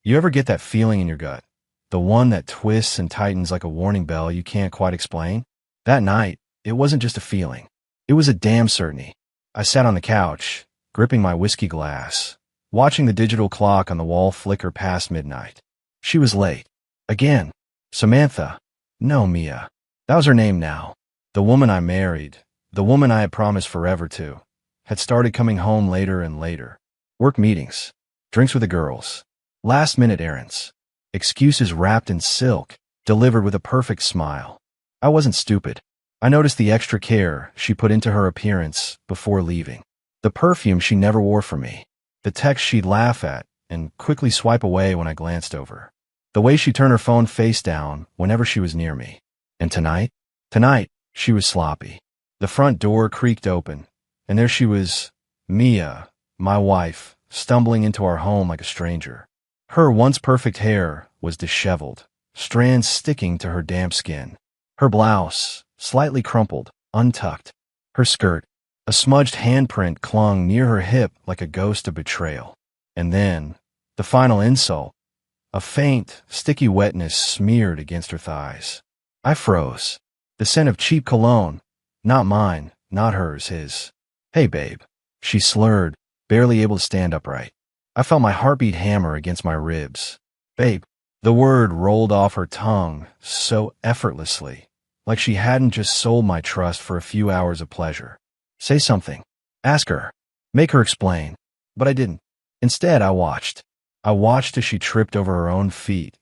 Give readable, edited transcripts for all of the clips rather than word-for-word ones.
You ever get that feeling in your gut? The one that twists and tightens like a warning bell you can't quite explain? That night, it wasn't just a feeling. It was a damn certainty. I sat on the couch, gripping my whiskey glass, watching the digital clock on the wall flicker past midnight. She was late. Again. Samantha. No, Mia. That was her name now. The woman I married, the woman I had promised forever to, had started coming home later and later. Work meetings, drinks with the girls, last-minute errands, excuses wrapped in silk, delivered with a perfect smile. I wasn't stupid. I noticed the extra care she put into her appearance before leaving. The perfume she never wore for me. The text she'd laugh at and quickly swipe away when I glanced over. The way she turned her phone face down whenever she was near me. And tonight? Tonight, she was sloppy. The front door creaked open, and there she was, Mia, my wife, stumbling into our home like a stranger. Her once perfect hair was disheveled, strands sticking to her damp skin. Her blouse, slightly crumpled, untucked. Her skirt, a smudged handprint clung near her hip like a ghost of betrayal. And then, the final insult, a faint, sticky wetness smeared against her thighs. I froze. The scent of cheap cologne, not mine, not hers, his. Hey, babe. She slurred, barely able to stand upright. I felt my heartbeat hammer against my ribs. Babe. The word rolled off her tongue so effortlessly, like she hadn't just sold my trust for a few hours of pleasure. Say something. Ask her. Make her explain. But I didn't. Instead, I watched. I watched as she tripped over her own feet,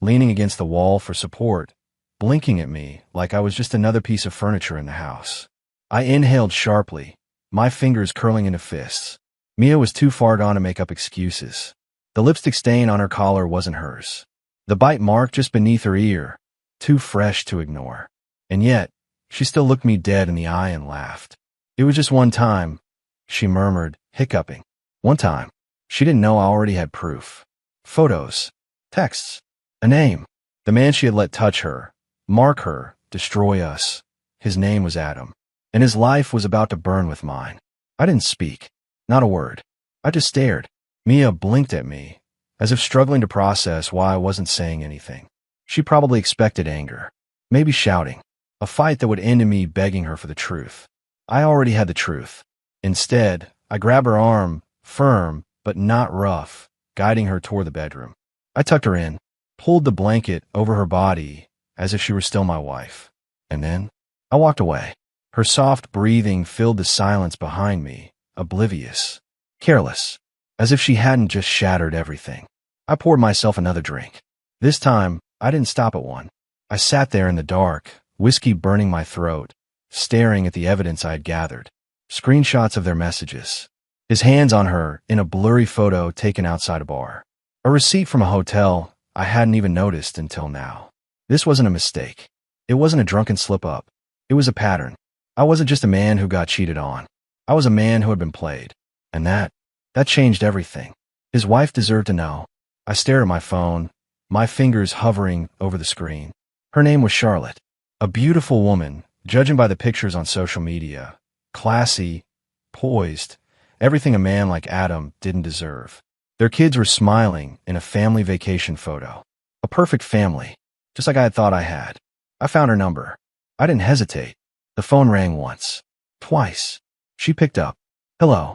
leaning against the wall for support, blinking at me like I was just another piece of furniture in the house. I inhaled sharply, my fingers curling into fists. Mia was too far gone to make up excuses. The lipstick stain on her collar wasn't hers. The bite mark just beneath her ear, too fresh to ignore. And yet, she still looked me dead in the eye and laughed. It was just one time, she murmured, hiccuping. One time. She didn't know I already had proof. Photos. Texts. A name. The man she had let touch her, mark her, destroy us. His name was Adam. And his life was about to burn with mine. I didn't speak. Not a word. I just stared. Mia blinked at me, as if struggling to process why I wasn't saying anything. She probably expected anger. Maybe shouting. A fight that would end in me begging her for the truth. I already had the truth. Instead, I grabbed her arm, firm, but not rough, guiding her toward the bedroom. I tucked her in, pulled the blanket over her body as if she were still my wife. And then, I walked away. Her soft breathing filled the silence behind me, oblivious, careless, as if she hadn't just shattered everything. I poured myself another drink. This time, I didn't stop at one. I sat there in the dark, whiskey burning my throat, staring at the evidence I had gathered. Screenshots of their messages. His hands on her in a blurry photo taken outside a bar. A receipt from a hotel I hadn't even noticed until now. This wasn't a mistake. It wasn't a drunken slip-up. It was a pattern. I wasn't just a man who got cheated on. I was a man who had been played. And that changed everything. His wife deserved to know. I stared at my phone, my fingers hovering over the screen. Her name was Charlotte. A beautiful woman, judging by the pictures on social media. Classy, poised, everything a man like Adam didn't deserve. Their kids were smiling in a family vacation photo. A perfect family, just like I had thought I had. I found her number. I didn't hesitate. The phone rang once. Twice. She picked up. Hello.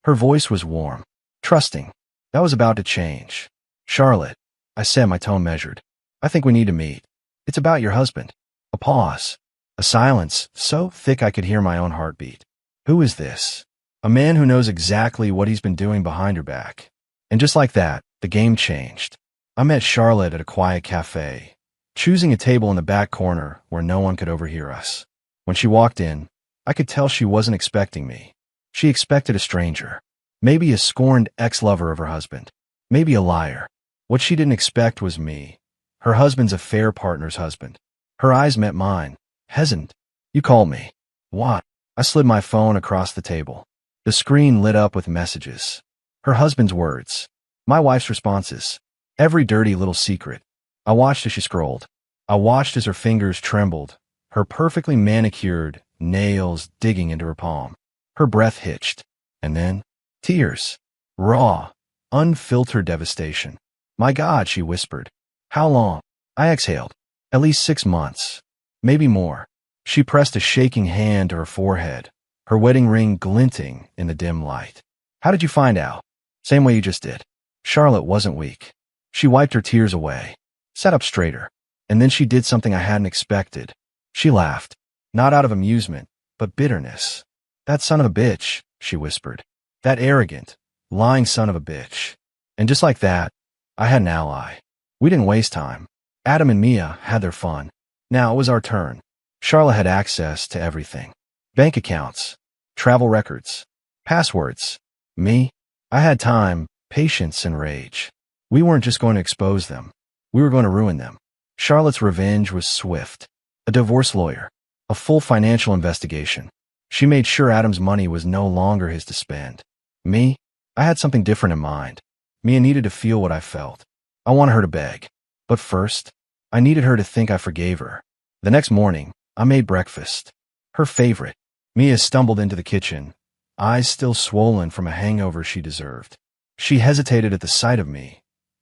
Her voice was warm. Trusting. That was about to change. Charlotte, I said, my tone measured. I think we need to meet. It's about your husband. A pause. A silence so thick I could hear my own heartbeat. Who is this? A man who knows exactly what he's been doing behind her back. And just like that, the game changed. I met Charlotte at a quiet cafe, choosing a table in the back corner where no one could overhear us. When she walked in, I could tell she wasn't expecting me. She expected a stranger. Maybe a scorned ex-lover of her husband. Maybe a liar. What she didn't expect was me, her husband's affair partner's husband. Her eyes met mine. Hesitant. You called me. What? I slid my phone across the table. The screen lit up with messages. Her husband's words. My wife's responses. Every dirty little secret. I watched as she scrolled. I watched as her fingers trembled, her perfectly manicured nails digging into her palm. Her breath hitched. And then, tears. Raw, unfiltered devastation. My God, she whispered. How long? I exhaled. At least 6 months. Maybe more. She pressed a shaking hand to her forehead, her wedding ring glinting in the dim light. How did you find out? Same way you just did. Charlotte wasn't weak. She wiped her tears away, sat up straighter, and then she did something I hadn't expected. She laughed, not out of amusement, but bitterness. That son of a bitch, she whispered. That arrogant, lying son of a bitch. And just like that, I had an ally. We didn't waste time. Adam and Mia had their fun. Now it was our turn. Charlotte had access to everything. Bank accounts, travel records, passwords. Me? I had time, patience, and rage. We weren't just going to expose them. We were going to ruin them. Charlotte's revenge was swift. A divorce lawyer. A full financial investigation. She made sure Adam's money was no longer his to spend. Me? I had something different in mind. Mia needed to feel what I felt. I wanted her to beg. But first, I needed her to think I forgave her. The next morning, I made breakfast. Her favorite. Mia stumbled into the kitchen, eyes still swollen from a hangover she deserved. She hesitated at the sight of me.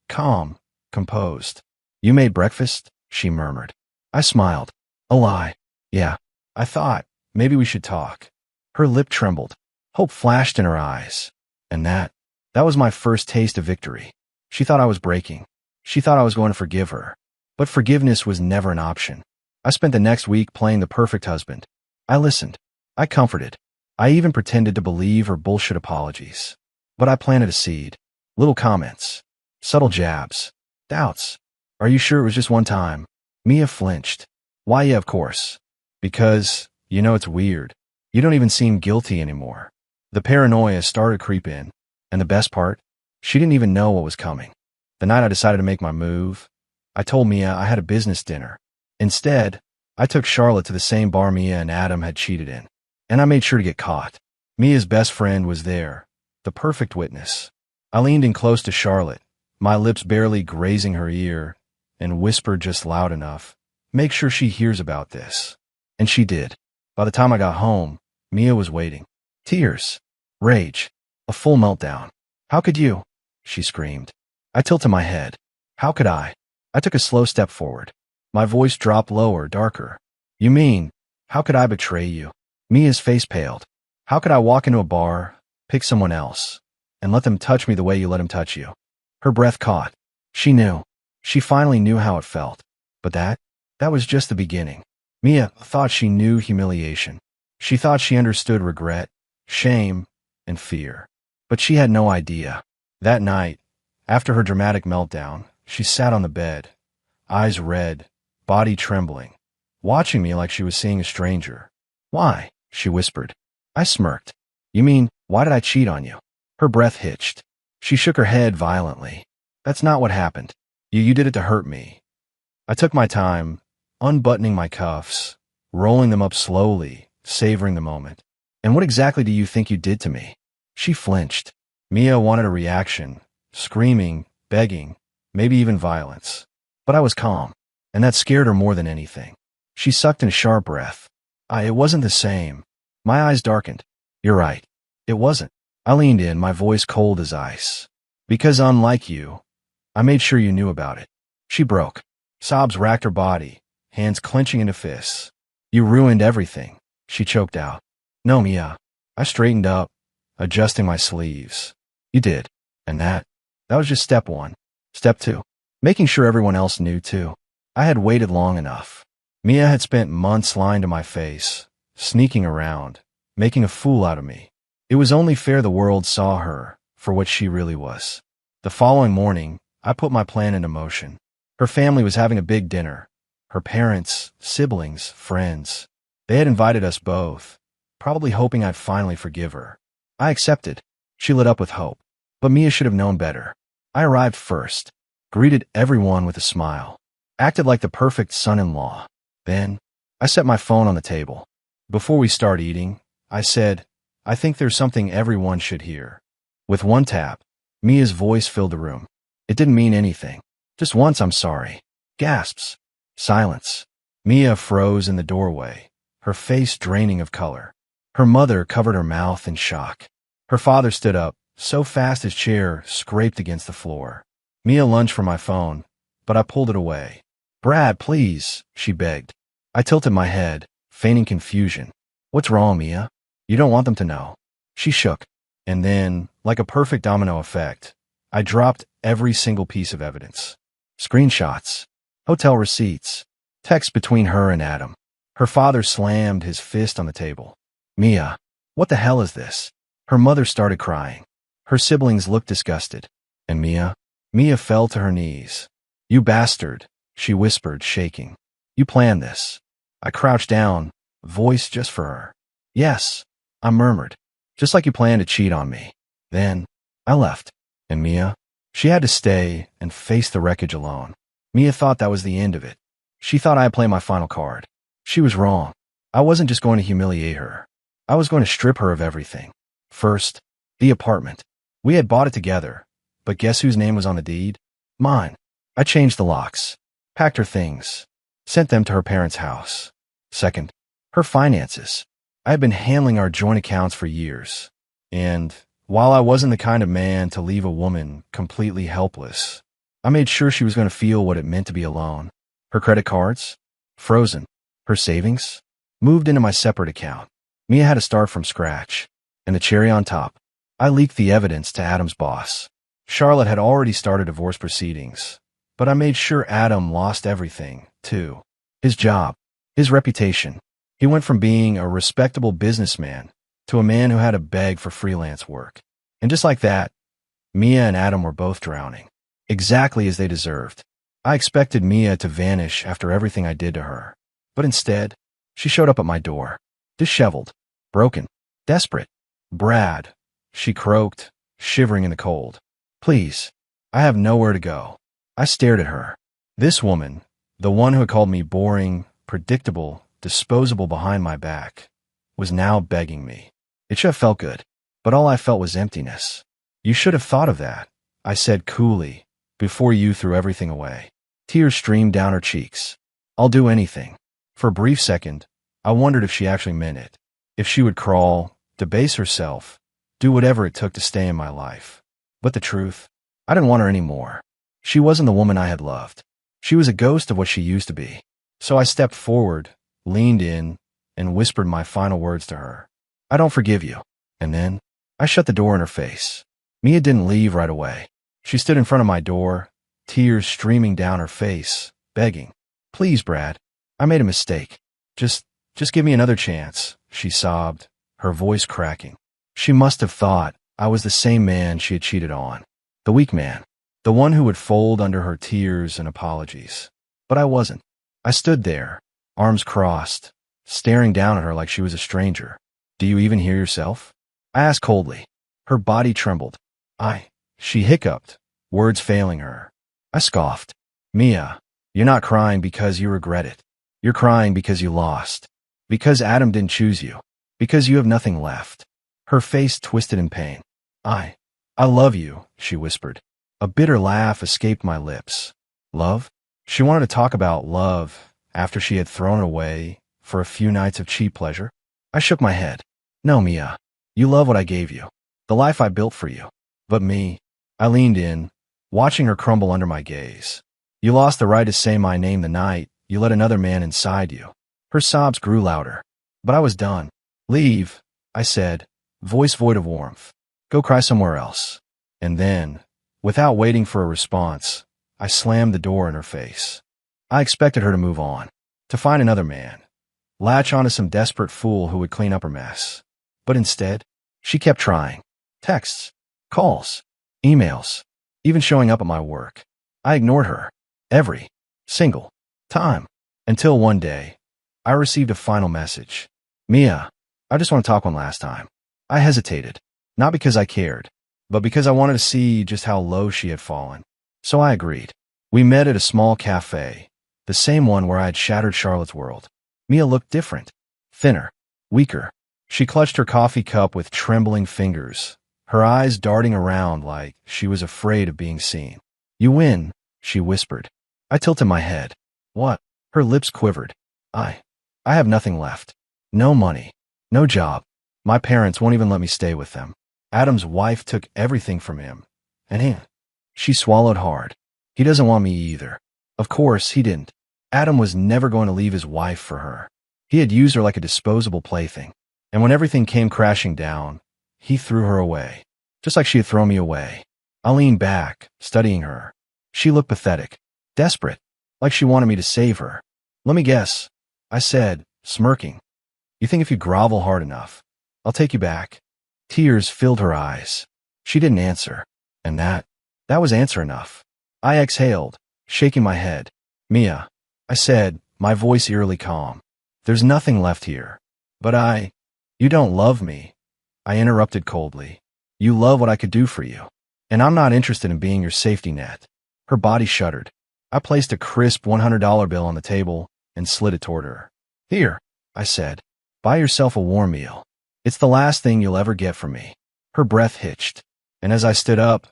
Calm, composed. You made breakfast? She murmured. I smiled. A lie. Yeah. I thought, maybe we should talk. Her lip trembled. Hope flashed in her eyes. And that was my first taste of victory. She thought I was breaking. She thought I was going to forgive her. But forgiveness was never an option. I spent the next week playing the perfect husband. I listened. I comforted. I even pretended to believe her bullshit apologies. But I planted a seed. Little comments. Subtle jabs. Doubts. Are you sure it was just one time? Mia flinched. Why, yeah, of course. Because, it's weird. You don't even seem guilty anymore. The paranoia started to creep in. And the best part? She didn't even know what was coming. The night I decided to make my move, I told Mia I had a business dinner. Instead, I took Charlotte to the same bar Mia and Adam had cheated in. And I made sure to get caught. Mia's best friend was there, the perfect witness. I leaned in close to Charlotte, my lips barely grazing her ear, and whispered just loud enough, make sure she hears about this. And she did. By the time I got home, Mia was waiting. Tears. Rage. A full meltdown. How could you? She screamed. I tilted my head. How could I? I took a slow step forward. My voice dropped lower, darker. You mean, how could I betray you? Mia's face paled. How could I walk into a bar, pick someone else, and let them touch me the way you let them touch you? Her breath caught. She knew. She finally knew how it felt. But that was just the beginning. Mia thought she knew humiliation. She thought she understood regret, shame, and fear. But she had no idea. That night, after her dramatic meltdown, she sat on the bed, eyes red, body trembling, watching me like she was seeing a stranger. Why? She whispered. I smirked. You mean, why did I cheat on you? Her breath hitched. She shook her head violently. That's not what happened. You did it to hurt me. I took my time, unbuttoning my cuffs, rolling them up slowly, savoring the moment. And what exactly do you think you did to me? She flinched. Mia wanted a reaction, screaming, begging, maybe even violence. But I was calm, and that scared her more than anything. She sucked in a sharp breath. It wasn't the same. My eyes darkened. You're right. It wasn't. I leaned in, my voice cold as ice. Because unlike you, I made sure you knew about it. She broke. Sobs racked her body, hands clenching into fists. You ruined everything, she choked out. No, Mia. I straightened up, adjusting my sleeves. You did. And that was just step one. Step two. Making sure everyone else knew too. I had waited long enough. Mia had spent months lying to my face, sneaking around, making a fool out of me. It was only fair the world saw her for what she really was. The following morning, I put my plan into motion. Her family was having a big dinner. Her parents, siblings, friends. They had invited us both, probably hoping I'd finally forgive her. I accepted. She lit up with hope. But Mia should have known better. I arrived first, greeted everyone with a smile, acted like the perfect son-in-law. Then, I set my phone on the table. Before we start eating, I said, I think there's something everyone should hear. With one tap, Mia's voice filled the room. It didn't mean anything. Just once, I'm sorry. Gasps. Silence. Mia froze in the doorway, her face draining of color. Her mother covered her mouth in shock. Her father stood up, so fast his chair scraped against the floor. Mia lunged for my phone, but I pulled it away. Brad, please, she begged. I tilted my head, feigning confusion. What's wrong, Mia? You don't want them to know. She shook. And then, like a perfect domino effect, I dropped every single piece of evidence. Screenshots, hotel receipts, texts between her and Adam. Her father slammed his fist on the table. Mia, what the hell is this? Her mother started crying. Her siblings looked disgusted. And Mia fell to her knees. You bastard, she whispered, shaking. You planned this. I crouched down, voice just for her. Yes, I murmured. Just like you planned to cheat on me. Then, I left. And Mia? She had to stay and face the wreckage alone. Mia thought that was the end of it. She thought I'd play my final card. She was wrong. I wasn't just going to humiliate her. I was going to strip her of everything. First, the apartment. We had bought it together, but guess whose name was on the deed? Mine. I changed the locks, packed her things, sent them to her parents' house. Second, her finances. I had been handling our joint accounts for years, and while I wasn't the kind of man to leave a woman completely helpless, I made sure she was going to feel what it meant to be alone. Her credit cards? Frozen. Her savings? Moved into my separate account. Mia had to start from scratch. And the cherry on top, I leaked the evidence to Adam's boss. Charlotte had already started divorce proceedings, but I made sure Adam lost everything, too. His job, his reputation. He went from being a respectable businessman to a man who had to beg for freelance work. And just like that, Mia and Adam were both drowning, exactly as they deserved. I expected Mia to vanish after everything I did to her, but instead, she showed up at my door, disheveled, broken, desperate. Brad, she croaked, shivering in the cold. Please, I have nowhere to go. I stared at her. This woman, the one who had called me boring, predictable, disposable behind my back, was now begging me. It should have felt good, but all I felt was emptiness. You should have thought of that, I said coolly, before you threw everything away. Tears streamed down her cheeks. I'll do anything. For a brief second, I wondered if she actually meant it. If she would crawl, debase herself, do whatever it took to stay in my life. But the truth, I didn't want her anymore. She wasn't the woman I had loved. She was a ghost of what she used to be. So I stepped forward, leaned in, and whispered my final words to her. I don't forgive you. And then, I shut the door in her face. Mia didn't leave right away. She stood in front of my door, tears streaming down her face, begging. Please, Brad, I made a mistake. Just give me another chance, she sobbed, her voice cracking. She must have thought I was the same man she had cheated on. The weak man. The one who would fold under her tears and apologies. But I wasn't. I stood there, arms crossed, staring down at her like she was a stranger. Do you even hear yourself? I asked coldly. Her body trembled. She hiccuped, words failing her. I scoffed. Mia, you're not crying because you regret it. You're crying because you lost. Because Adam didn't choose you. Because you have nothing left. Her face twisted in pain. I love you, she whispered. A bitter laugh escaped my lips. Love? She wanted to talk about love after she had thrown it away for a few nights of cheap pleasure. I shook my head. No, Mia. You love what I gave you. The life I built for you. But me, I leaned in, watching her crumble under my gaze. You lost the right to say my name the night you let another man inside you. Her sobs grew louder. But I was done. Leave, I said, voice void of warmth. Go cry somewhere else. And then, without waiting for a response, I slammed the door in her face. I expected her to move on, to find another man, latch onto some desperate fool who would clean up her mess. But instead, she kept trying. Texts, calls, emails, even showing up at my work. I ignored her, every single time, until one day, I received a final message. Mia, I just want to talk one last time. I hesitated, not because I cared, but because I wanted to see just how low she had fallen. So I agreed. We met at a small cafe, the same one where I had shattered Charlotte's world. Mia looked different, thinner, weaker. She clutched her coffee cup with trembling fingers, her eyes darting around like she was afraid of being seen. You win, she whispered. I tilted my head. What? Her lips quivered. I have nothing left. No money. No job. My parents won't even let me stay with them. Adam's wife took everything from him. And She swallowed hard. He doesn't want me either. Of course, he didn't. Adam was never going to leave his wife for her. He had used her like a disposable plaything. And when everything came crashing down, he threw her away. Just like she had thrown me away. I leaned back, studying her. She looked pathetic. Desperate. Like she wanted me to save her. Let me guess, I said, smirking. You think if you grovel hard enough, I'll take you back? Tears filled her eyes. She didn't answer. And that was answer enough. I exhaled, shaking my head. Mia, I said, my voice eerily calm. There's nothing left here. But you don't love me. I interrupted coldly. You love what I could do for you. And I'm not interested in being your safety net. Her body shuddered. I placed a crisp $100 bill on the table and slid it toward her. Here, I said. Buy yourself a warm meal. It's the last thing you'll ever get from me. Her breath hitched. And as I stood up,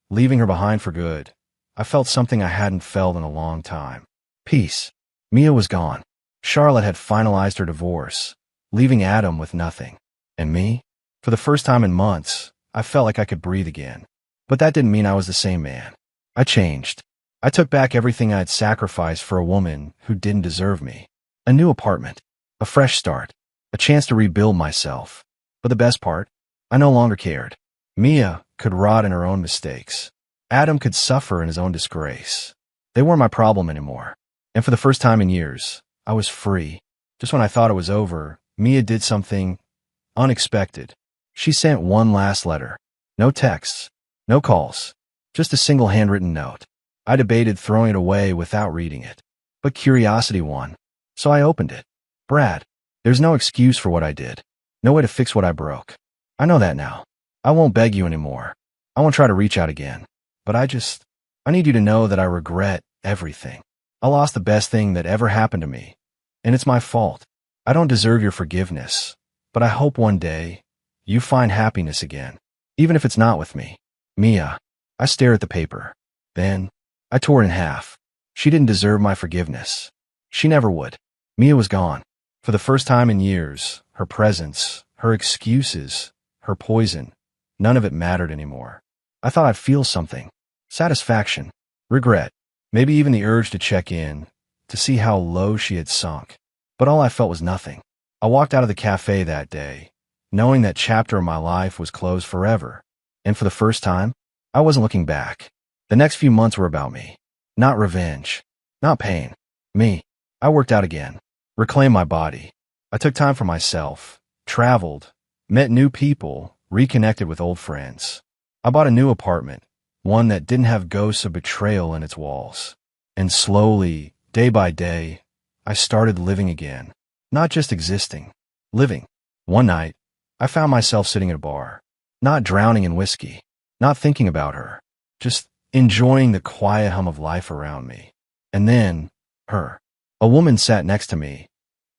leaving her behind for good, I felt something I hadn't felt in a long time. Peace. Mia was gone. Charlotte had finalized her divorce, leaving Adam with nothing. And me? For the first time in months, I felt like I could breathe again. But that didn't mean I was the same man. I changed. I took back everything I had sacrificed for a woman who didn't deserve me. A new apartment. A fresh start. A chance to rebuild myself. But the best part? I no longer cared. Mia could rot in her own mistakes. Adam could suffer in his own disgrace. They weren't my problem anymore. And for the first time in years, I was free. Just when I thought it was over, Mia did something unexpected. She sent one last letter. No texts. No calls. Just a single handwritten note. I debated throwing it away without reading it. But curiosity won. So I opened it. Brad, there's no excuse for what I did. No way to fix what I broke. I know that now. I won't beg you anymore. I won't try to reach out again. But I need you to know that I regret everything. I lost the best thing that ever happened to me. And it's my fault. I don't deserve your forgiveness. But I hope one day you find happiness again. Even if it's not with me. Mia. I stared at the paper. Then I tore it in half. She didn't deserve my forgiveness. She never would. Mia was gone. For the first time in years, her presence, her excuses, her poison, none of it mattered anymore. I thought I'd feel something. Satisfaction. Regret. Maybe even the urge to check in, to see how low she had sunk. But all I felt was nothing. I walked out of the cafe that day, knowing that chapter of my life was closed forever. And for the first time, I wasn't looking back. The next few months were about me. Not revenge. Not pain. Me. I worked out again. Reclaimed my body. I took time for myself. Traveled. Met new people. Reconnected with old friends. I bought a new apartment. One that didn't have ghosts of betrayal in its walls. And slowly, day by day, I started living again. Not just existing. Living. One night, I found myself sitting at a bar. Not drowning in whiskey. Not thinking about her. Just enjoying the quiet hum of life around me. And then, her. A woman sat next to me,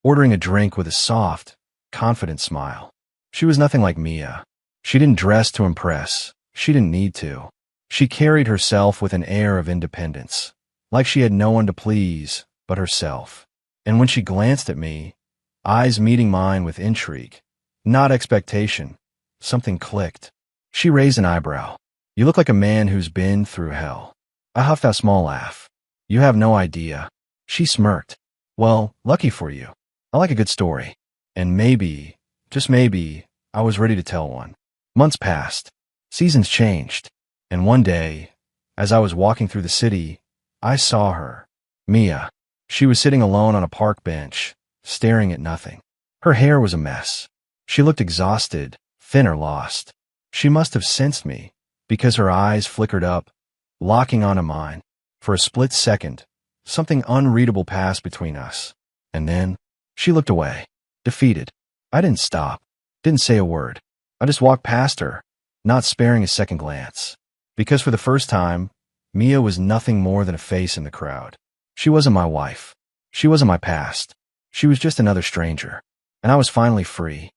ordering a drink with a soft, confident smile. She was nothing like Mia. She didn't dress to impress. She didn't need to. She carried herself with an air of independence, like she had no one to please but herself. And when she glanced at me, eyes meeting mine with intrigue, not expectation, something clicked. She raised an eyebrow. You look like a man who's been through hell. I huffed a small laugh. You have no idea. She smirked. Well, lucky for you. I like a good story. And maybe, just maybe, I was ready to tell one. Months passed. Seasons changed. And one day, as I was walking through the city, I saw her. Mia. She was sitting alone on a park bench, staring at nothing. Her hair was a mess. She looked exhausted, thin or lost. She must have sensed me, because her eyes flickered up, locking onto mine. For a split second, something unreadable passed between us. And then, she looked away, defeated. I didn't stop, didn't say a word. I just walked past her, not sparing a second glance. Because for the first time, Mia was nothing more than a face in the crowd. She wasn't my wife. She wasn't my past. She was just another stranger. And I was finally free.